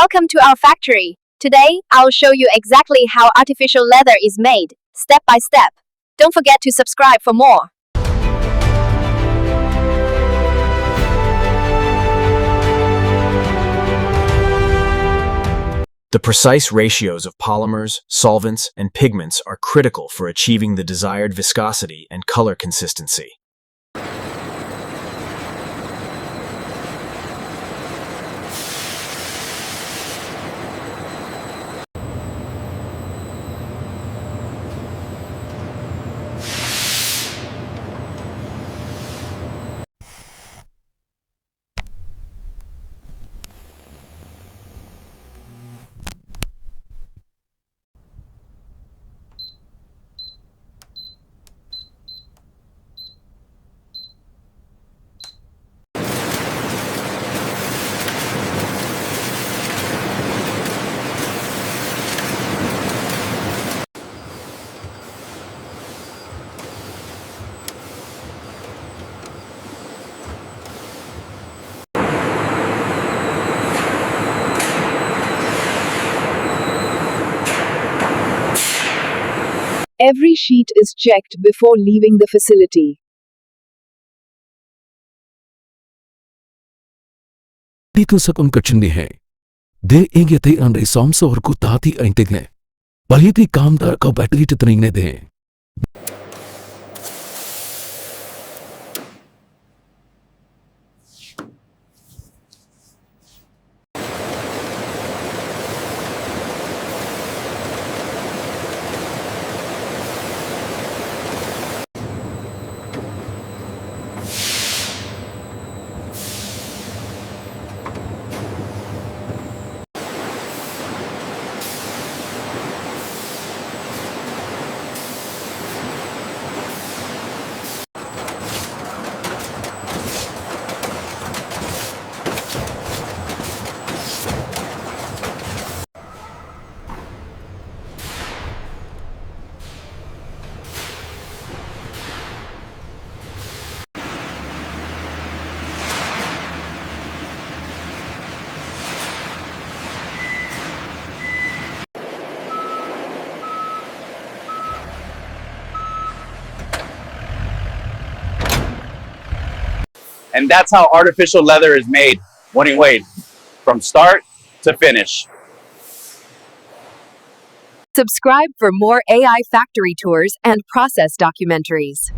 Welcome to our factory. Today, I'll show you exactly how artificial leather is made, step by step. Don't forget to subscribe for more. The precise ratios of polymers, solvents, and pigments are critical for achieving the desired viscosity and color consistency. Every sheet is checked before leaving the facility. Dito sa kongkachindihe, de ingete ang resomso or kutati ay tigne. Baliti kamdar ka battery titringne de. And that's how artificial leather is made. Morning Wade, from start to finish. Subscribe for more AI factory tours and process documentaries.